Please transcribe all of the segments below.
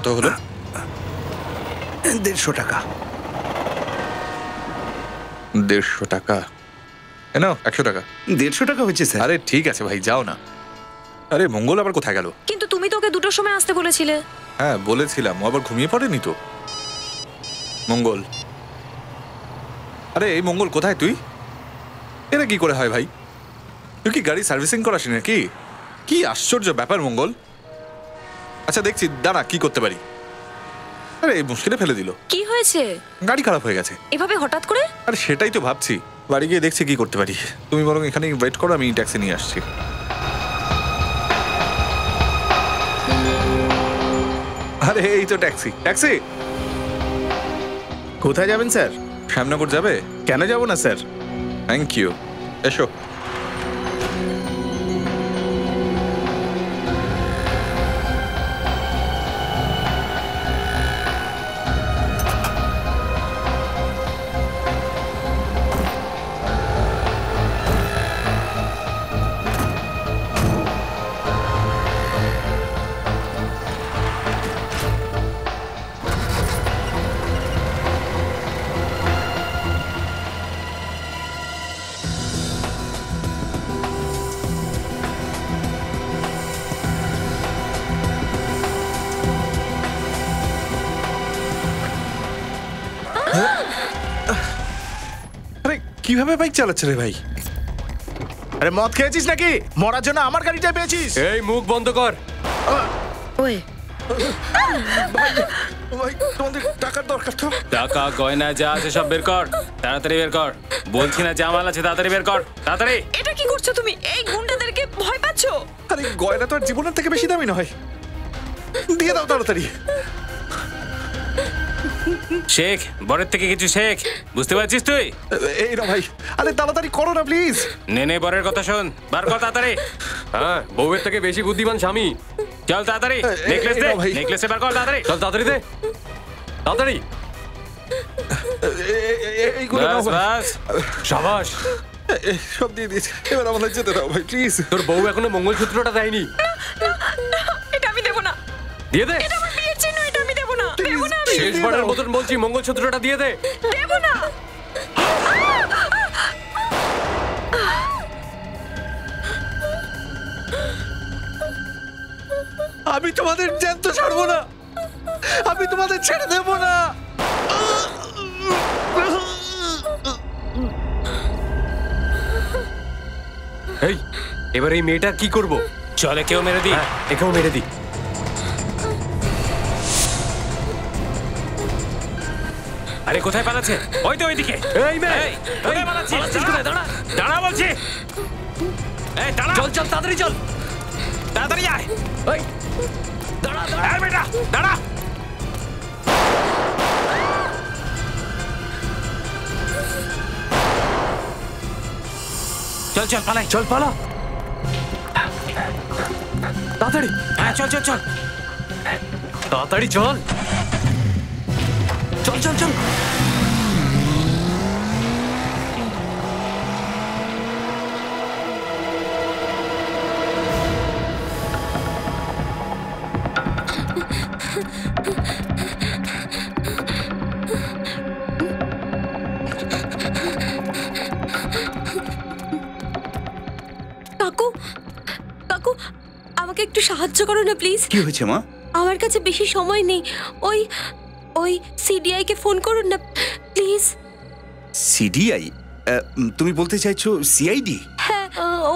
কত হলো? 150 টাকা। 150 টাকা? নাও 100 টাকা। 150 টাকা হয়েছে স্যার। আরে ঠিক আছে ভাই, যাও না। আরে মঙ্গল আবার কোথায় গেল? কিন্তু তুমি তো ওকে 2টোর সময় আসতে বলেছিলে। হ্যাঁ বলেছিলাম, ও আবার ঘুমিয়ে পড়েনি তো। মঙ্গল, আরে এই মঙ্গল কোথায় তুই? এটা কি করে হয় ভাই? তুই কি গাড়ি সার্ভিসিং করাসনি নাকি? কি আশ্চর্য ব্যাপার মঙ্গল। আচ্ছা দেখছি, দাঁড়া কি করতে পারি। আরে এই মুশকিলে ফেলে দিল। কি হয়েছে? গাড়ি খারাপ হয়ে গেছে। এভাবে হঠাৎ করে? আরে সেটাই তো ভাবছি, বাড়ি গিয়ে দেখছি কি করতে পারি। তুমি বরং এখানে ওয়েট করো, আমি ট্যাক্সি নিয়ে আসছি। আরে এই তো ট্যাক্সি। ট্যাক্সি কোথায় যাবেন স্যার? শ্যামনগর যাবে? কেন যাব না স্যার? থ্যাংক ইউ, এসো। আরে কিভাবে বাইক চালাচ্ছে রে ভাই? আরে মদ খেয়েছিস নাকি? মরার জন্য আমার গাড়িটা পেয়েছিস? এই মুখ বন্ধ কর। ওই ভাই তোমাদের টাকার দরকার তো। টাকা গয়না যা আছে সব বের কর, তাড়াতাড়ি বের কর। বলছি না জামাল আছে, তাড়াতাড়ি বের কর, তাড়াতাড়ি। এটা কি করছো তুমি? এই গুন্ডাদেরকে ভয় পাচ্ছো? আরে গয়না তো আর জীবনের থেকে বেশি দামি নয়, দিয়ে দাও তাড়াতাড়ি। শেখ, বরের থেকে কিছু শেখ, বুঝতে পারছিস তুই? এই না ভাই, আরে তাড়াতাড়ি করো না প্লিজ। নে বরের কথা শোন, বার কর তাড়াতাড়ি। হ্যাঁ, বউয়ের থেকে বেশি বুদ্ধিমান স্বামী। চল তাড়াতাড়ি, নেকলেস দে, নেকলেসে বার কর তাড়াতাড়ি। চল তাড়াতাড়ি দে, তাড়াতাড়ি। বাস বাস, শাবাশ। সব দিয়ে দিয়েছে, এবার আমাদের যেতে দাও ভাই প্লিজ। তোর বউ এখনো মঙ্গলসূত্রটা দেয়নি। এটা আমি দেব না। দিয়ে দে। এটা আমার বিয়ের চিহ্ন, এটা আমি দেব না। দেব না আমি। শেষবারের মতন বলছি, মঙ্গলসূত্রটা দিয়ে দে। দেব না। আমি তোমাদের জ্যান্ত ছাড়বো না, আমি তোমাদের ছেড়ে দেবো না। এই, এবার এই মেয়েটা কি করব? চলে কেউ মেরে দি, একেও মেরে দি। আরে কোথায় পালাচ্ছে? ওই তো ওইদিকে। এই মেয়ে, এই কোথায় পালাচ্ছিস? দাঁড়া, দাঁড়া বলছি। এই দাঁড়া, চল চল তাড়াতাড়ি চল, তাড়াতাড়ি আয়। এই দাঁড়া দাঁড়া, এই বেটা দাঁড়া। চল চল পালাই, চল পালা তাড়াতাড়ি। হ্যাঁ চল চল চল, তাড়াতাড়ি চল, চল চল চল। কাকু, কাকু আমাকে একটু সাহায্য করো না প্লিজ। কি হয়েছে মা? আমার কাছে বেশি সময় নেই। ওই ওই সিডিআই কে ফোন করুন না প্লিজ। সিডিআই? তুমি বলতে চাইছো সিআইডি? হ্যাঁ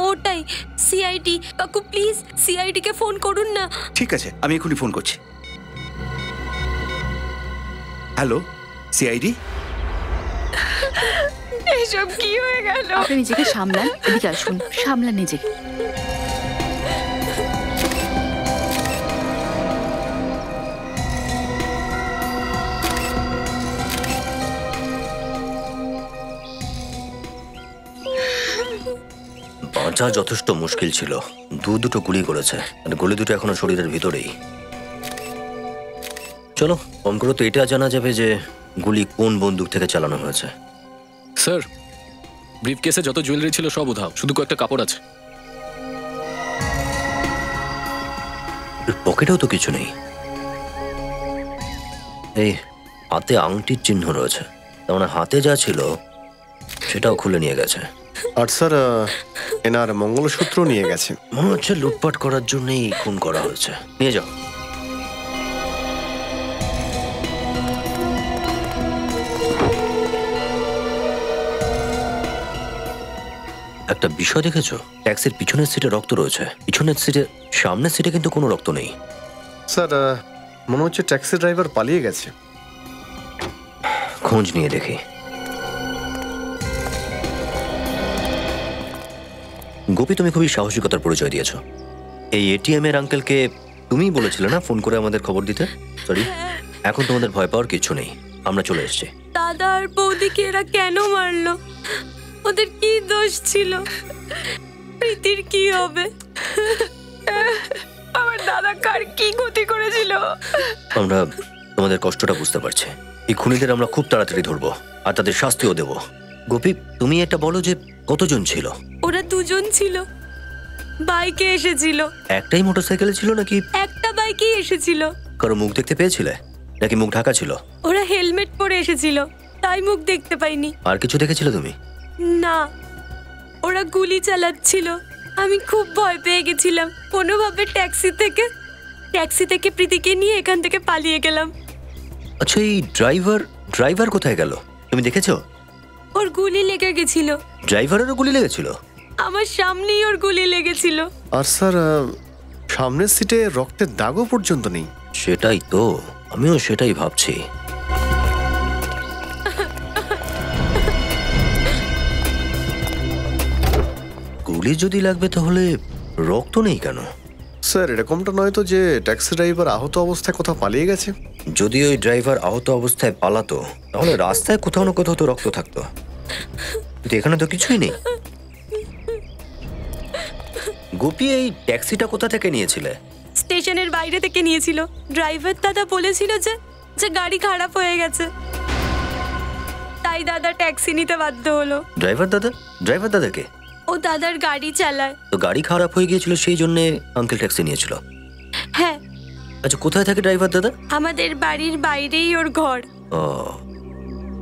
ওটাই, সিআইডি। কাকু প্লিজ সিআইডি কে ফোন করুন না। ঠিক আছে, আমি এখনই ফোন করছি। Hello CID? এসব কি হয়ে গেল? আপনি নিজেকে সামলান, এদিকে আসুন, সামলান নিজেকে। বাঁচা যথেষ্ট মুশকিল ছিল। দুটো গুলি করেছে, আর গুলি দুটো এখনো শরীরের ভিতরেই। চলো কম করে তো এটা জানা যাবে যে গুলি কোন বন্দুক থেকে চালানো হয়েছে। স্যার, ব্রিফকেসে যত জুয়েলারি ছিল সব উধাও, শুধু কয়েকটা কাপড় আছে। পকেটেও তো কিছু নেই। এই হাতে আংটির চিহ্ন রয়েছে, তার মানে হাতে যা ছিল সেটাও খুলে নিয়ে গেছে। আর স্যার এনার মঙ্গলসূত্র নিয়ে গেছে। মনে হচ্ছে লুটপাট করার জন্যই খুন করা হয়েছে। নিয়ে যাও। একটা বিষয় দেখেছো, ট্যাক্সির পিছনের সিটে রক্ত রয়েছে, পিছনের সিটে, সামনের সিটে কিন্তু কোনো রক্ত নেই। স্যার মনে হচ্ছে ট্যাক্সি ড্রাইভার পালিয়ে গেছে। খোঁজ নিয়ে দেখি। গোপী, তুমি খুবই সাহসিকতার পরিচয় দিয়েছো। এই এটিএম এর আঙ্কেলকে তুমিই বলেছিলে না ফোন করে আমাদের খবর দিতে? সরি, এখন তোমাদের ভয় পাওয়ার কিছু নেই, আমরা চলে এসেছি। দাদা আর বৌদিকে এরা কেন মারলো? ওদের কি দোষ ছিল? প্রীতির কি হবে? আমার দাদা কার কি ক্ষতি করেছিল? আমরা তোমাদের কষ্টটা বুঝতে পারছি। এই খুনিদের আমরা খুব তাড়াতাড়ি ধরবো আর তাদের শাস্তিও দেব। গোপী, তুমি এটা বলো যে কতজন ছিল? ওরা দুজন ছিল, বাইকে এসেছিল। একটাই মোটরসাইকেলে ছিল নাকি একটা বাইকেই এসেছিল। কারো মুখ দেখতে পেয়েছিলে নাকি মুখ ঢাকা ছিল? ওরা হেলমেট পরে এসেছিল, তাই মুখ দেখতে পাইনি। আর কিছু দেখেছিলে তুমি? না, ওরা গুলি চালাচ্ছিল। আমি খুব ভয় পেয়ে গেছিলাম। কোনোভাবে ট্যাক্সি থেকে প্রীতিকে নিয়ে এখান থেকে পালিয়ে গেলাম। আচ্ছা, এই ড্রাইভার কোথায় গেল তুমি দেখেছো? ওর গুলি লেগে গেছিল। ড্রাইভারেরও গুলি লেগেছিল? আমার সামনেই ওর গুলি লেগেছিল। আর স্যার সামনের সিটে রক্তের দাগও পর্যন্ত নেই। সেটাই তো, আমিও সেটাই ভাবছি। গুলি যদি লাগবে তাহলে রক্ত নেই কেন? স্যার এরকমটা নয় তো যে ট্যাক্সি ড্রাইভার আহত অবস্থায় কোথাও পালিয়ে গেছে? যদি ওই ড্রাইভার আহত অবস্থায় পালাতো তাহলে রাস্তায় কোথাও না কোথাও তো রক্ত থাকতো, কিন্তু এখানে তো কিছুই নেই। গোপী, এই ট্যাক্সিটা কোথা থেকে নিয়েছিলে? স্টেশনের বাইরে থেকে নিয়েছিল। ড্রাইভার দাদা বলেছিল যে গাড়ি খারাপ হয়ে গেছে, তাই দাদা ট্যাক্সি নিতে বাধ্য হলো। ড্রাইভার দাদাকে? ও দাদার গাড়ি চালায়। তো গাড়ি খারাপ হয়ে গিয়েছিল সেই জন্য আঙ্কেল ট্যাক্সি নিয়েছিল? হ্যাঁ। আচ্ছা, কোথায় থাকে ড্রাইভার দাদা? আমাদের বাড়ির বাইরেই ওর ঘর। ও,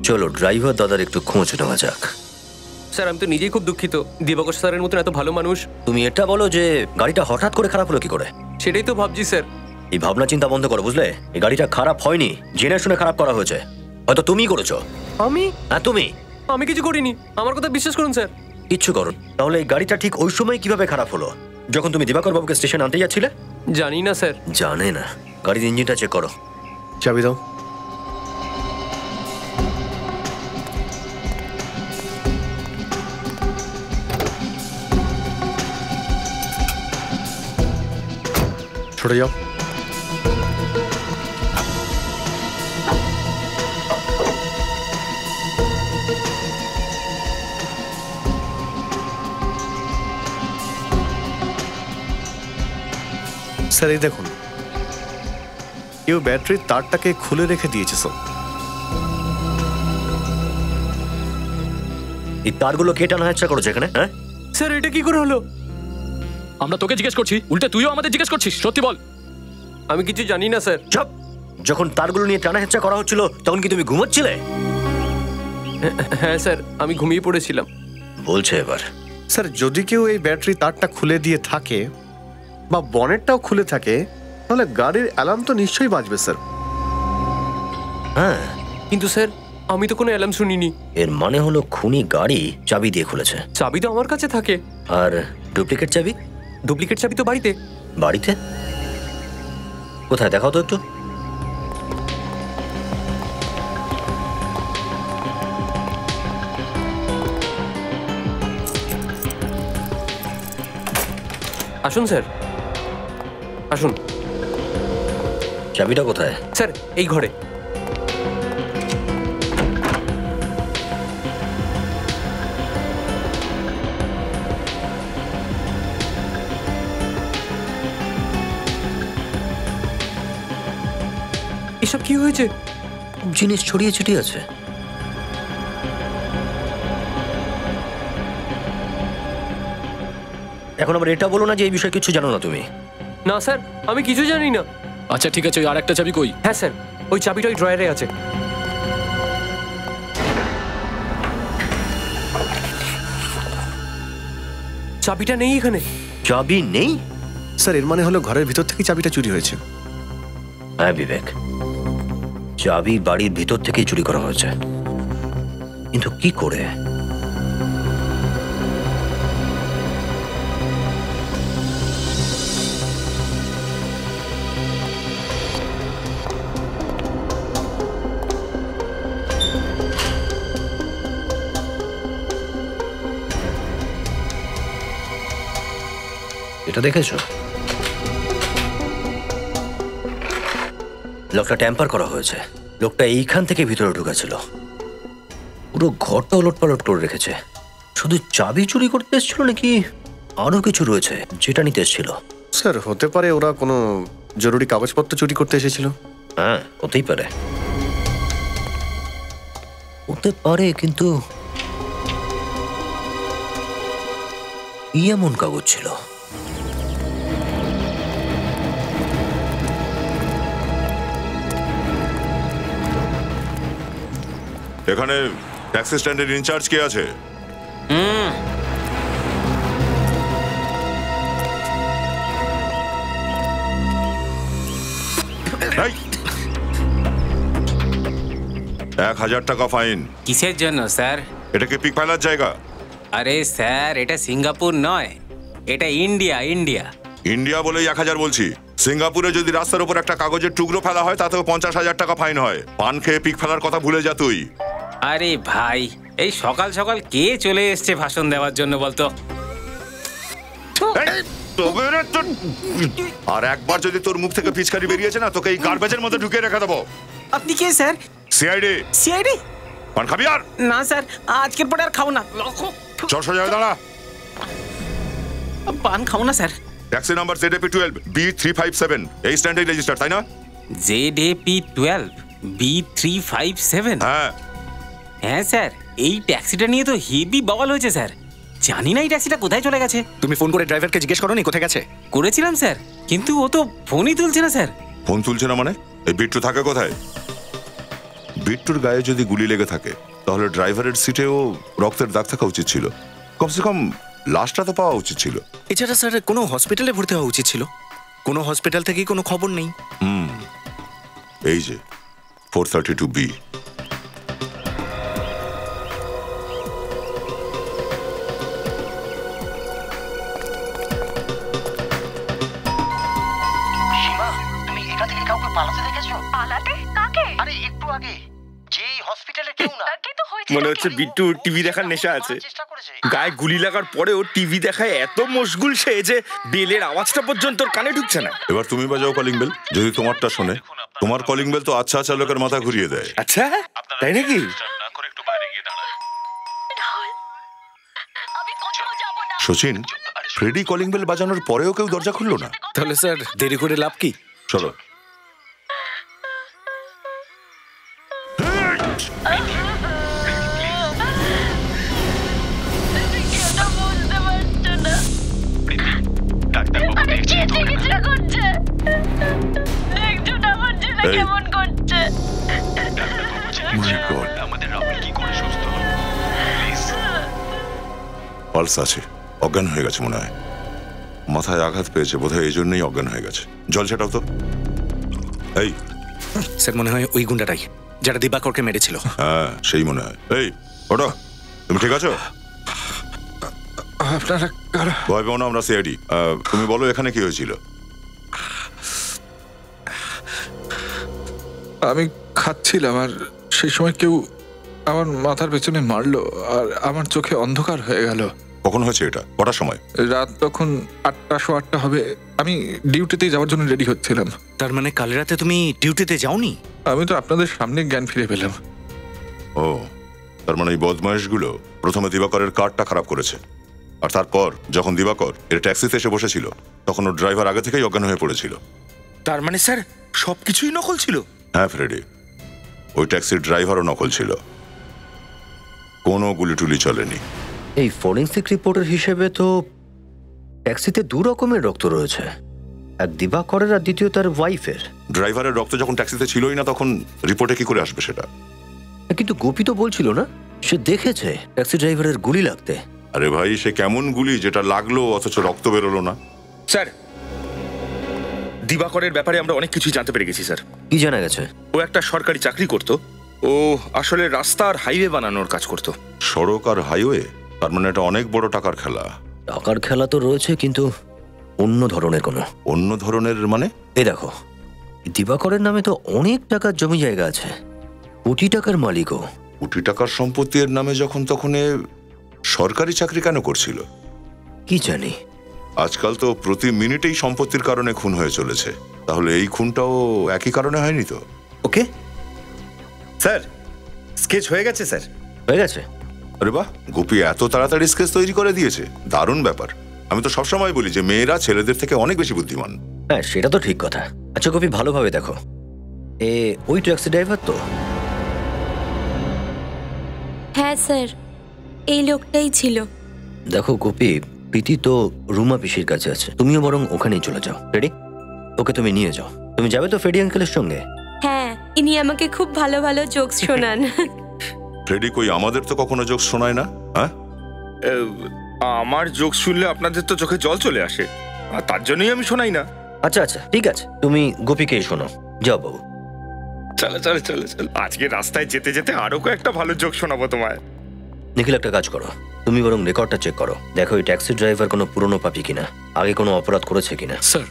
চলো ড্রাইভার দাদার একটু খোঁজ নেওয়া যাক। স্যার, আমি তো নিজেই খুব দুঃখিত। দিবাকর স্যারের মতন এত ভালো মানুষ। তুমি এটা বলো যে গাড়িটা হঠাৎ করে খারাপ হলো কি করে? সেটাই তো ভাবছি স্যার। এই ভাবনা চিন্তা বন্ধ করো, বুঝলে? এই গাড়িটা খারাপ হয়নি, জেনে শুনে খারাপ করা হয়েছে। হয়তো তুমিই করেছো। আমি? হ্যাঁ, তুমি। আমি কিছু করিনি, আমার কথা বিশ্বাস করুন স্যার। কিচ্ছু করো। তাহলে এই গাড়িটা ঠিক ওই সময় কিভাবে খারাপ হলো যখন তুমি দিবাকর বাবুকে স্টেশন আনতে যাচ্ছিলে? জানি না স্যার। জানে না? গাড়ির ইঞ্জিনটা চেক করো। চাবি দাও। সরে যাও। স্যার এই দেখুন, কেউ ব্যাটারির তারটাকে খুলে রেখে দিয়েছে স্যার। এই তারগুলো কে টানা ইচ্ছা করেছে এখানে? হ্যাঁ স্যার, এটা কি করে হলো? আমরা তোকে জিজ্ঞেস করছি, উল্টে তুইও আমাদের জিজ্ঞেস করছিস। সত্যি বল। আমি কিছু জানি না স্যার। চুপ! যখন তারগুলো নিয়ে টানা হেঁচা করা হচ্ছিল তখন কি তুমি ঘুমোচ্ছিলে? হ্যাঁ স্যার, আমি ঘুমিয়ে পড়েছিলাম। বলছে এবার। স্যার যদি কেউ এই ব্যাটারি তারটা খুলে দিয়ে থাকে বা বনেটটাও খুলে থাকে তাহলে গাড়ির অ্যালার্ম তো নিশ্চয়ই বাজবে স্যার। হ্যাঁ, কিন্তু স্যার, আমি তো কোনো অ্যালার্ম শুনিনি। এর মানে হলো খুনি গাড়ি চাবি দিয়ে খুলেছে। চাবি তো আমার কাছে থাকে। আর ডুপ্লিকেট চাবি? ডুপ্লিকেট চাবি তো বাড়িতে। বাড়িতে? কোথায় দেখাও তো একটু। আসুন স্যার, আসুন। চাবিটা কোথায়? স্যার, এই ঘরে। এসব কি হয়েছে? জিনিস ছড়িয়ে ছিটিয়ে আছে। এখন আবার এটা বলো না যে এই বিষয়ে কিছু জানো না তুমি। না স্যার, আমি কিছু জানি না। আচ্ছা ঠিক আছে, ওই আর একটা চাবি কই? হ্যাঁ স্যার, ওই চাবিটা ওই ড্রয়ারে আছে। চাবিটা নেই এখানে। চাবি নেই? স্যার এর মানে হলো ঘরের ভিতর থেকে চাবিটা চুরি হয়েছে। হ্যাঁ বিবেক, চাবি বাড়ির ভিতর থেকেই চুরি করা হয়েছে, কিন্তু কি করে? এটা দেখেছো? লকটা ট্যাম্পার করা হয়েছে। লোকটা এইখান থেকে ভিতরে ঢুকেছিল, পুরো ঘরটা ওলটপালট করে রেখেছে। শুধু চাবি চুরি করতে এসেছিল নাকি আরো কিছু রয়েছে যেটা নিতে এসেছিল? স্যার হতে পারে ওরা কোনো জরুরি কাগজপত্র চুরি করতে এসেছিল। হ্যাঁ, হতেই পারে, হতে পারে, কিন্তু কি এমন কাগজ ছিল? এখানে ট্যাক্সি স্ট্যান্ডের ইনচার্জ কে আছে? এই, 1000 টাকা ফাইন। কিসের জন্য স্যার? এটা কি পিক ফেলার জায়গা? আরে স্যার, এটা সিঙ্গাপুর নয়, এটা ইন্ডিয়া। ইন্ডিয়া ইন্ডিয়া বলেই 1000 বলছি। সিঙ্গাপুরে যদি রাস্তার উপর একটা কাগজের টুকরো ফেলা হয় তাতেও 50,000 টাকা ফাইন হয়। পান খেয়ে পিক ফেলার কথা ভুলে যা তুই। আরে ভাই, এই সকাল সকাল কে চলে এসছে ভাষণ দেওয়ার জন্য বলতো? আর একবার যদি তোর মুখ থেকে পিচকারি বেরিয়েছে না, তোকে এই গার্বেজের মধ্যে ঢুকিয়ে রেখে দেবো। আপনি কে স্যার? সিআইডি। সিআইডি? পান খাবি আর? না স্যার, আজকের পরে আর খাও না। চল সোজা হয়ে দাঁড়া। পান খাও না sir. Taxi number ZAP12 B357 এই স্ট্যান্ডে রেজিস্টার, তাই না? ZAP12 B357? হ্যাঁ হ্যাঁ স্যার, এই ট্যাক্সিটা নিয়ে তো হেভি বওয়াল হয়েছে স্যার। জানি না এই ট্যাক্সিটা কোথায় চলে গেছে। তুমি ফোন করে ড্রাইভারকে জিজ্ঞেস করোনি কোথায় গেছে? করেছিলাম স্যার, কিন্তু ও তো ফোনই তুলছে না স্যার। ফোন তুলছে না মানে? এই বিট্টু থাকে কোথায়? বিট্টুর গায়ে যদি গুলি লেগে থাকে তাহলে ড্রাইভারের সিটেও রক্তের দাগ থাকা উচিত ছিল। কমসে কম লাশটা তো পাওয়া উচিত ছিল। এছাড়া স্যার কোনো হসপিটালে ভর্তি হওয়া উচিত ছিল। কোনো হসপিটাল থেকে কোনো খবর নেই। এই যে 432B। তুমি এটা থেকে কাউকে পালাতে দেখেছো? পালাতে? কাকে? আরে একটু আগে যেই হসপিটালে কেউ না, কিন্তু হয়েছে মনে হচ্ছে বিট্টু টিভি দেখার নেশা আছে। গায়ে গুলি লাগার পরেও টিভি দেখায় এত মশগুল সে যে বেলের আওয়াজটা পর্যন্ত ওর কানে ঢুকছে না। এবার তুমি বাজাও কলিং বেল, যদি তোমারটা শোনে। তোমার কলিং বেল তো আচ্ছা আচ্ছা লোকের মাথা ঘুরিয়ে দেয়। আচ্ছা তাই নাকি? সচিন, ফ্রেডি কলিং বেল বাজানোর পরেও কেউ দরজা খুললো না। তাহলে স্যার দেরি করে লাভ কি? চলো। পালস আছে, অজ্ঞান হয়ে গেছে মনে হয়। মাথায় আঘাত পেয়েছে বোধহয়, এই জন্যই অজ্ঞান হয়ে গেছে। জল ছেটাও তো। এই স্যার মনে হয় ওই গুন্ডাটাই যারা দিবাকরকে মেরেছিল। হ্যাঁ সেই মনে হয়। এই ওটা, তুমি ঠিক আছো? আপনারা কারা? ভয় পেও না, আমরা সিআইডি। তুমি বলো এখানে কি হয়েছিল? আমি খাচ্ছিলাম আর সেই সময় কেউ আমার মাথার পেছনে মারলো আর আমার চোখে অন্ধকার হয়ে গেল। কখন হয়েছে এটা? কটার সময়? রাত তখন 8টা হবে। আমি ডিউটিতে যাওয়ার জন্য রেডি হচ্ছিলাম। তার মানে কাল রাতে তুমি ডিউটিতে যাওনি? আমি তো আপনাদের সামনে জ্ঞান ফিরে পেলাম। ও, তার মানে এই বদমাইশগুলো প্রথমে দিবাকরের কারটা খারাপ করেছে, আর তারপর যখন দিবাকর এর ট্যাক্সিতে এসে বসেছিল তখন ওর ড্রাইভার আগে থেকেই অজ্ঞান হয়ে পড়েছিল। তার মানে স্যার সবকিছুই নকল ছিল? হ্যাঁ ফ্রেডি, ওই ট্যাক্সির ড্রাইভারও নকল ছিল। কোনো গুলিটুলি চলেনি। এই ফরেন্সিক রিপোর্টের হিসেবে তো ট্যাক্সিতে 2 রকমের রক্ত রয়েছে, এক দিবাকরের আর দ্বিতীয় তার ওয়াইফের। ড্রাইভারের রক্ত যখন ট্যাক্সিতে ছিলই না, তখন রিপোর্টে কি করে আসবে সেটা? কিন্তু গোপী তো বলছিল না সে দেখেছে ট্যাক্সি ড্রাইভারের গুলি লাগতে। আরে ভাই, সে কেমন গুলি যেটা লাগলো অথচ রক্ত বেরোলো না? স্যার, দিবাকরের ব্যাপারে আমরা অনেক কিছুই জানতে পেরে গেছি স্যার। কি জানা গেছে? ও একটা সরকারি চাকরি করত। ও আসলে রাস্তা আর হাইওয়ে বানানোর কাজ করত। সড়ক আর হাইওয়ে, তার মানে এটা অনেক বড় টাকার খেলা। টাকার খেলা তো রয়েছে, কিন্তু অন্য ধরনের কোনো। অন্য ধরনের মানে? এই দেখো, দিবাকরের নামে তো অনেক টাকার জমি জায়গা আছে, কোটি টাকার মালিকও। কোটি টাকার সম্পত্তির নামে যখন তখন সরকারি চাকরি কেন করছিল কি জানি। আজকাল তো প্রতি মিনিটেই সম্পত্তির কারণে খুন হয়ে চলেছে, তাহলে এই খুনটাও একই কারণে হয়নি তো? ওকে স্যার, স্কেচ হয়ে গেছে স্যার। হয়ে গেছে? আরে বাহ, গোপী এত তাড়াতাড়ি স্কেচ তৈরি করে দিয়েছে, দারুণ ব্যাপার। আমি তো সবসময় বলি যে মেয়েরা ছেলেদের থেকে অনেক বেশি বুদ্ধিমান। হ্যাঁ, সেটা তো ঠিক কথা। আচ্ছা গোপী, ভালোভাবে দেখো, ওই ট্যাক্সি ড্রাইভার তো? হ্যাঁ স্যার, এই লোকটাই ছিল। দেখো গোপী, প্রীতি তো রুমা পিসির কাছে আছে, তুমিও বরং ওখানেই চলে যাও। রেডি? ওকে তুমি নিয়ে যাও। তুমি যাবে তো ফ্রেডি আঙ্কেলের সঙ্গে? হ্যাঁ, ইনি আমাকে খুব ভালো ভালো জোকস শোনান। ফ্রেডি কই, আমাদের তো কখনো জোক শোনায় না। হ্যাঁ, আমার জোক শুনলে আপনাদের তো চোখে জল চলে আসে, আর তার জন্যই আমি শোনাই না। আচ্ছা আচ্ছা, ঠিক আছে, তুমি গোপীকেই শোনো। যাও বাবু। চলো চলো চলো চলো, আজকে রাস্তায় যেতে যেতে আরো কয়েকটা ভালো জোক শোনাবো তোমায়। নিখিল, একটা কাজ করো, তুমি বরং রেকর্ডটা চেক করো, দেখো এই ট্যাক্সি ড্রাইভার কোনো পুরনো পাপি কিনা, আগে কোনো অপরাধ করেছে কিনা। স্যার,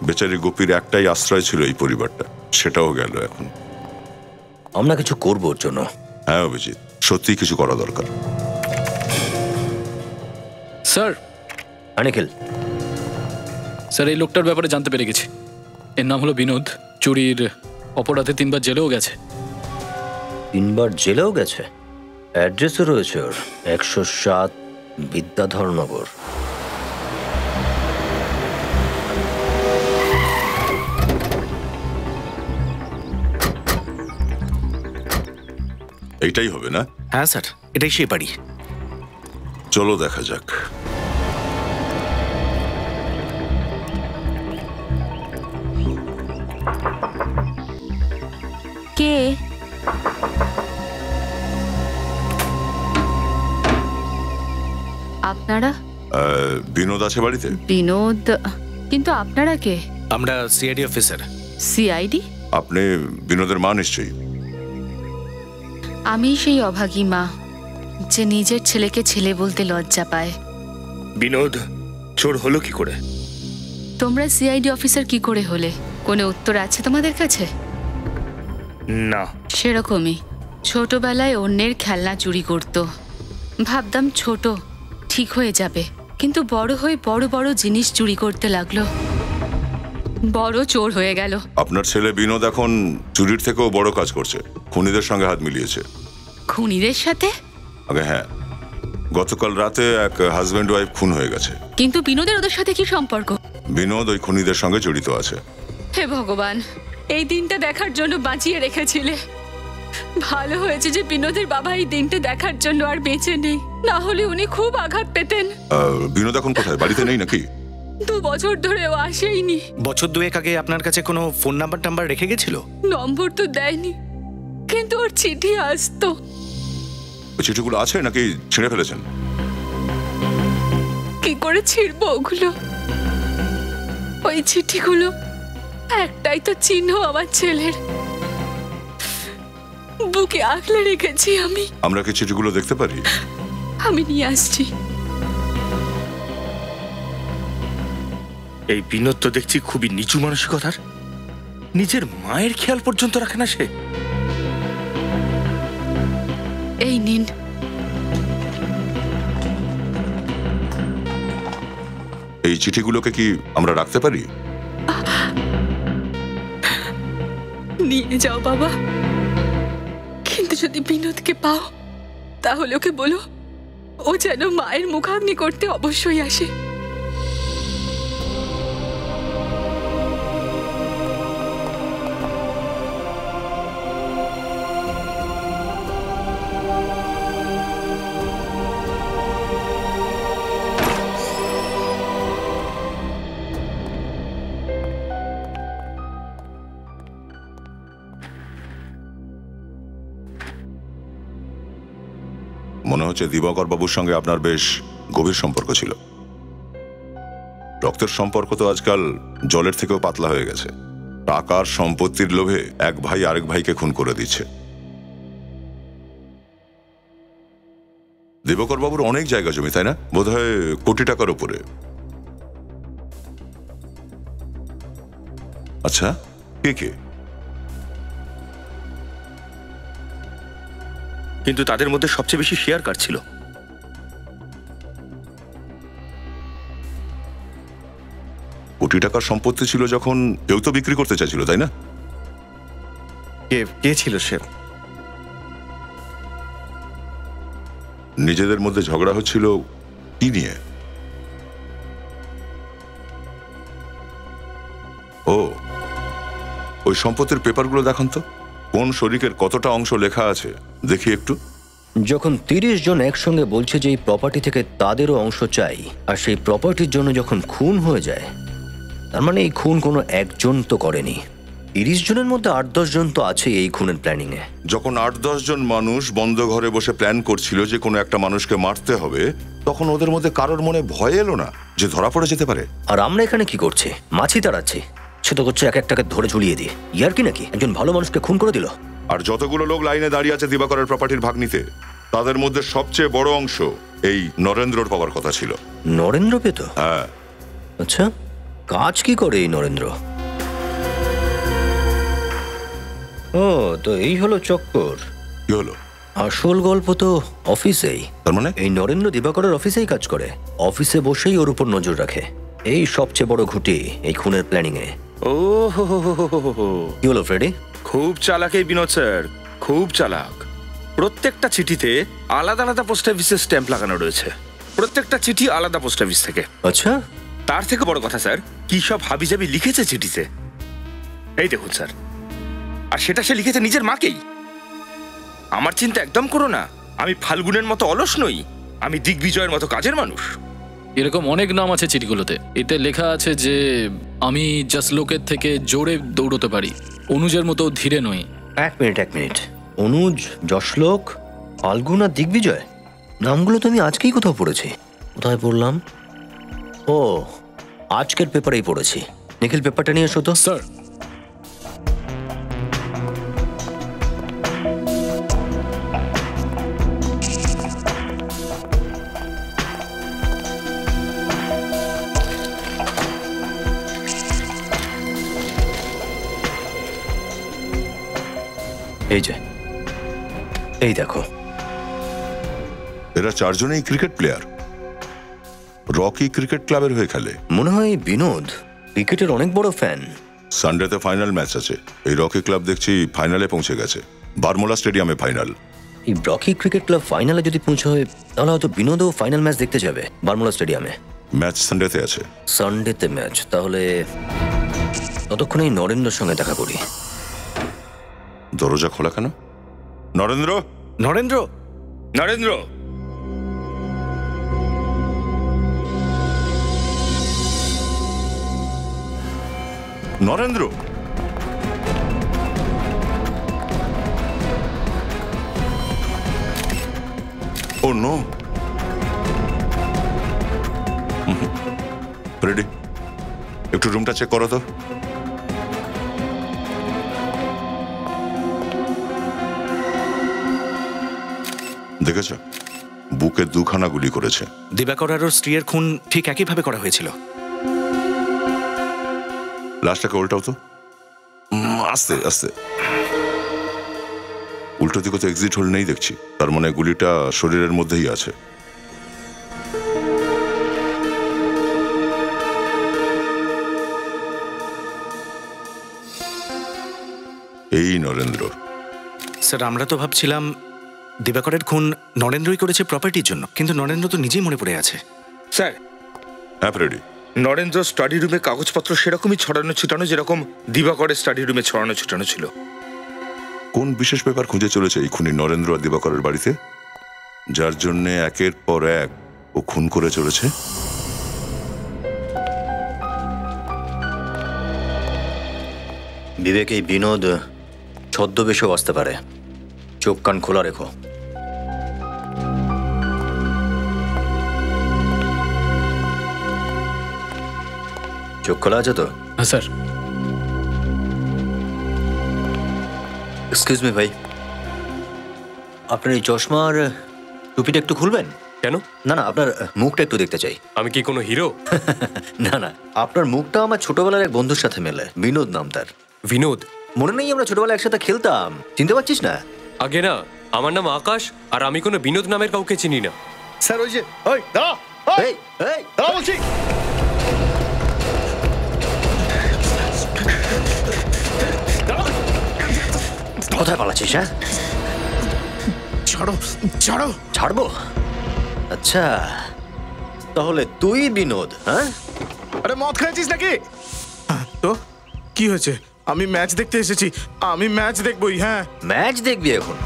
বেচারি গোপীর একটাই আশ্রয় ছিল এই পরিবারটা, সেটাও গেল এখন। আমরা কিছু করবো ওর জন্য। হ্যাঁ অভিজিৎ, সত্যি কিছু করা দরকার। স্যার। নিখিল। স্যার, এই লোকটার ব্যাপারে জানতে পেরে গেছি। এর নাম হলো বিনোদ, চুরির অপরাধে 3 বার জেলেও গেছে। 3 বার জেলেও গেছে? অ্যাড্রেসও রয়েছে ওর, 107 বিদ্যাধরনগর। এইটাই হবে না? হ্যাঁ স্যার, এটাই সেই বাড়ি। চলো দেখা যাক। কে? আপনারা? বিনোদ আছে বাড়িতে? বিনোদ? কিন্তু আপনারা কে? আমরা সিআইডি অফিসার। সিআইডি? আপনি বিনোদের মা নিশ্চয়ই? আমি সেই অভাগী মা যে নিজের ছেলেকে ছেলে বলতে লজ্জা পায়। বিনোদ চোর হলো কি করে? তোমরা সিআইডি অফিসার কি করে হলে? কোনো উত্তর আছে তোমাদের কাছে? না। সেরকমই, ছোটবেলায় অন্যের খেলনা চুরি করত, ভাবতাম ছোট, ঠিক হয়ে যাবে, কিন্তু বড় হয়ে বড় বড় জিনিস চুরি করতে লাগলো, বড় চোর হয়ে গেল। আপনার ছেলে বিনোদ এখন চুরির থেকেও বড় কাজ করছে, খুনিদের সঙ্গে হাত মিলিয়েছে। খুনিদের সাথে? আগে হ্যাঁ, গতকাল রাতে এক হাজব্যান্ড ওয়াইফ খুন হয়ে গেছে। কিন্তু বিনোদের ওদের সাথে কি সম্পর্ক? বিনোদ ওই খুনিদের সঙ্গে জড়িত আছে। হে ভগবান, এই দিনটা দেখার জন্য বাঁচিয়ে রেখেছিলে। ভালো হয়েছে যে বিনোদের বাবা এই দিনটা দেখার জন্য আর বেঁচে নেই, না হলে উনি খুব আঘাত পেতেন। বিনোদ এখন কোথায়, বাড়িতে নেই নাকি? 2 বছর ধরেও আসেইনি। বছর 2 আগে আপনার কাছে কোনো ফোন নাম্বার রেখে গেছিল? নম্বর তো দেয়নি, কিন্তু ওর চিঠি আসতো। ওই চিঠিগুলো আছে নাকি ছিঁড়ে ফেলেছেন? কি করে ছিড়বো ওগুলো? ওই চিঠিগুলো একটাই তো চিহ্ন আমার ছেলের, বুকে আগলে রেখেছি আমি। আমরা কি চিঠিগুলো দেখতে পারি? আমি নিয়ে আসছি। এই বিনোদ তো দেখছি খুবই নিচু মানসিকতার, নিজের মায়ের খেয়াল পর্যন্ত রাখে না সে। এই নিন। এই চিঠিগুলোকে কি আমরা রাখতে পারি? নিয়ে যাও বাবা, কিন্তু যদি বিনোদকে পাও তাহলে ওকে বলো ও যেন মায়ের মুখাগ্নি করতে অবশ্যই আসে। মনে হচ্ছে দিবাকর বাবুর সঙ্গে আপনার বেশ গভীর সম্পর্ক ছিল। রক্তের সম্পর্ক তো আজকাল জলের থেকেও পাতলা হয়ে গেছে। টাকার সম্পত্তির লোভে এক ভাই আরেক ভাইকে খুন করে দিচ্ছে। দিবাকর বাবুর অনেক জায়গা জমি, তাই না? বোধহয় কোটি টাকার উপরে। আচ্ছা, কে কে? কিন্তু তাদের মধ্যে সবচেয়ে বেশি শেয়ার কার ছিল? কোটি টাকার সম্পত্তি ছিল যখন, কেউ তো বিক্রি করতে চাইছিল, তাই না? কে ছিল সে? নিজেদের মধ্যে ঝগড়া হচ্ছিল কি নিয়ে? ও, ওই সম্পত্তির পেপারগুলো দেখান তো। কোন শরিকের কতটা অংশ লেখা আছে দেখি একটু। যখন 30 জন একসঙ্গে বলছে যে এই প্রপার্টি থেকে তাদেরও অংশ চাই, আর সেই প্রপার্টির জন্য যখন খুন হয়ে যায়, তার মানে এই খুন কোনো একজন তো করেনি। 30 জনের মধ্যে 8-10 জন তো আছে এই খুনের প্ল্যানিং এ। যখন 8-10 জন মানুষ বন্ধ ঘরে বসে প্ল্যান করছিল যে কোনো একটা মানুষকে মারতে হবে, তখন ওদের মধ্যে কারোর মনে ভয় এলো না যে ধরা পড়ে যেতে পারে? আর আমরা এখানে কি করছি? মাছি তাড়াচ্ছি। সে তো করছে এক একটাকে ধরে ঝুলিয়ে দিই। ইয়ার কি নাকি? একজন ভালো মানুষকে খুন করে দিল। আর যতগুলো লোক লাইনে দাঁড়িয়ে আছে দিবাকরের প্রপার্টির ভাগ নিতে, তাদের মধ্যে সবচেয়ে বড় অংশ এই নরেন্দ্রর পাওয়ার কথা ছিল। নরেন্দ্র পেত? হ্যাঁ। আচ্ছা, কাজ কি করে এই নরেন্দ্র? ও, তো এই হলো চক্কর। কি হলো? আসল গল্প তো অফিসেই। তার মানে এই নরেন্দ্র দিবাকরের অফিসেই কাজ করে, অফিসে বসেই ওর উপর নজর রাখে। এই সবচেয়ে বড় ঘুঁটি এই খুনের প্ল্যানিং এ। ও কি হলো ফ্রেডি? খুব চালাক এই বিনোদ স্যার, খুব চালাক। প্রত্যেকটা চিঠিতে আলাদা আলাদা পোস্ট অফিসের স্ট্যাম্প লাগানো রয়েছে, প্রত্যেকটা চিঠি আলাদা পোস্ট অফিস থেকে। আচ্ছা, তার থেকে বড় কথা স্যার, কি সব হাবিজাবি লিখেছে চিঠিতে, এই দেখুন স্যার। আর সেটা সে লিখেছে নিজের মাকেই। আমার চিন্তা একদম করো না, আমি ফাল্গুনের মতো অলস নই, আমি দিগ্বিজয়ের মতো কাজের মানুষ। এরকম অনেক নাম আছে চিঠিগুলোতে। এতে লেখা আছে যে আমি জাস্ট লোকের থেকে জোরে দৌড়তে পারি, অনুজের মতো ধীরে নই। এক মিনিট। অনুজ, যশলোক, ফাল্গুন আর দিগ্বিজয় নামগুলো তো আমি আজকেই কোথাও পড়েছি। কোথায় পড়লাম? ও, আজকের পেপারেই পড়েছি। নিখিল, পেপারটা নিয়ে এসো তো। স্যার। এই যে, এই দেখো। এরা চারজনেই ক্রিকেট প্লেয়ার। রকি ক্রিকেট ক্লাবের হয়ে খেলে। মনে হয় বিনোদ ক্রিকেটের অনেক বড় ফ্যান। সানডেতে ফাইনাল ম্যাচ আছে। এই রকি ক্লাব দেখছি ফাইনালে পৌঁছে গেছে। বারমোলা স্টেডিয়ামে ফাইনাল। এই রকি ক্রিকেট ক্লাব ফাইনালে যদি পৌঁছয়, তাহলে হয়তো বিনোদও ফাইনাল ম্যাচ দেখতে যাবে বারমোলা স্টেডিয়ামে। ম্যাচ সানডেতে আছে। সানডেতে ম্যাচ? তাহলে ততক্ষণে নরেন্দ্রের সঙ্গে দেখা করি। দরজা খোলা কেন? নরেন্দ্র! নরেন্দ্র! নরেন্দ্র! নরেন্দ্র! ও নো! রেডি, একটু রুমটা চেক করো তো। দেখেছ, বুকে 2খানা গুলি করেছে। দিবাকর আর ওর স্ত্রীর খুন ঠিক একইভাবে করা হয়েছিল। লাশটাকে উল্টাও তো। আস্তে আস্তে। উল্টো দিকে তো এক্সিট হোল নেই দেখছি। তার মানে গুলিটা শরীরের মধ্যেই আছে। এই নরেন্দ্র। স্যার, আমরা তো ভাবছিলাম দিবাকরের খুন নরেন্দ্রই করেছে প্রপার্টির জন্য, কিন্তু নরেন্দ্র তো নিজেই মনে পড়ে আছে। স্যার। হ্যাঁ রেডি। নরেন্দ্র স্টাডি রুমে কাগজপত্র সেরকমই ছড়ানো ছিটানো যেরকম দিবাকরের স্টাডি রুমে ছড়ানো ছিটানো ছিল। কোন বিশেষ পেপার খুঁজে চলেছে এই খুনি নরেন্দ্র আর দিবাকরের বাড়িতে, যার জন্য একের পর এক ও খুন করে চলেছে? বিবেক, এই বিনোদ ছদ্মবেশেও আসতে পারে। চোখ কান খোলা রেখো। চোখ খোলা আছে তো? হ্যাঁ স্যার। এক্সকিউজ মি ভাই, আপনার এই চশমা আর টুপিটা একটু খুলবেন? কেন? না না, আপনার মুখটা একটু দেখতে চাই। আমি কি কোনো হিরো? না না, আপনার মুখটা আমার ছোটবেলার এক বন্ধুর সাথে মেলে। বিনোদ নাম তার। বিনোদ? মনে নেই আমরা ছোটবেলায় একসাথে খেলতাম? চিনতে পারছিস না? আগে না, আমার নাম আকাশ, আর আমি কোনো বিনোদ নামের কাউকে চিনি না। স্যার ওই যে, ওই দাঁড়া, এই এই দাঁড়া বলছি। কোথায় পালাচ্ছিস? হ্যাঁ, ছাড়ো ছাড়ো। ছাড়বো? আচ্ছা, তাহলে তুই বিনোদ? হ্যাঁ, আরে মদ খেয়েছিস নাকি? তো কি হয়েছে? আমি ম্যাচ দেখতে এসেছি, আমি ম্যাচ দেখবই। হ্যাঁ, ম্যাচ দেখবি এখন?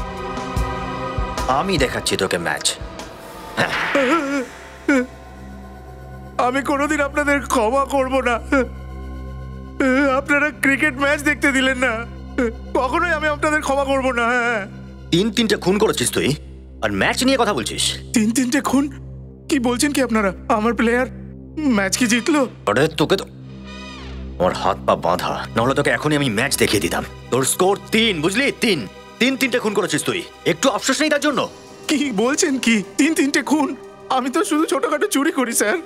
আমি দেখাচ্ছি তোকে ম্যাচ। আমি কোনোদিন আপনাদের ক্ষমা করব না। আপনারা ক্রিকেট ম্যাচ দেখতে দিলেন না, কখনোই আমি আপনাদের ক্ষমা করব না। হ্যাঁ, 3-3টে খুন করেছিস তুই, আর ম্যাচ নিয়ে কথা বলছিস? 3-3টে খুন? কি বলছেন কি আপনারা? আমার প্লেয়ার ম্যাচ কি জিতলো? আরে তোকে তো আমার হাত পা বাঁধা, নাহলে তোকে এখনই আমি ম্যাচ দেখিয়ে দিতাম। তোর স্কোর 3, বুঝলি? 3-3টে খুন করেছিস তুই, একটু আফসোস নেই তার জন্য? কি বলছেন কি? 3-3টে খুন? আমি তো শুধু ছোটখাটো চুরি করি স্যার।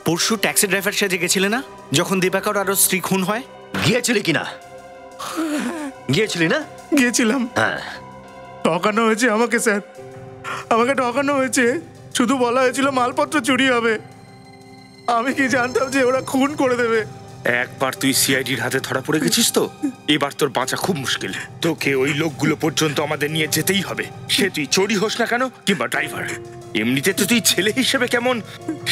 পরশু ট্যাক্সি ড্রাইভার সেজে গেছিলে না যখন দিবাকর আর ওর স্ত্রী খুন হয়? গিয়েছিলি কিনা? গিয়েছিলি না? গিয়েছিলাম। হ্যাঁ। ঠকানো হয়েছে আমাকে স্যার, আমাকে ঠকানো হয়েছে। শুধু বলা হয়েছিল মালপত্র চুরি হবে, আমি কি জানতাম যে ওরা খুন করে দেবে। একবার তুই সিআইডির হাতে ধরা পড়ে গেছিস তো, এবার তোর বাঁচা খুব মুশকিল। তোকে ওই লোকগুলো পর্যন্ত আমাদের নিয়ে যেতেই হবে, সে তুই চোরি হোস না কেন কিংবা ড্রাইভার। এমনিতে তো তুই ছেলে হিসেবে কেমন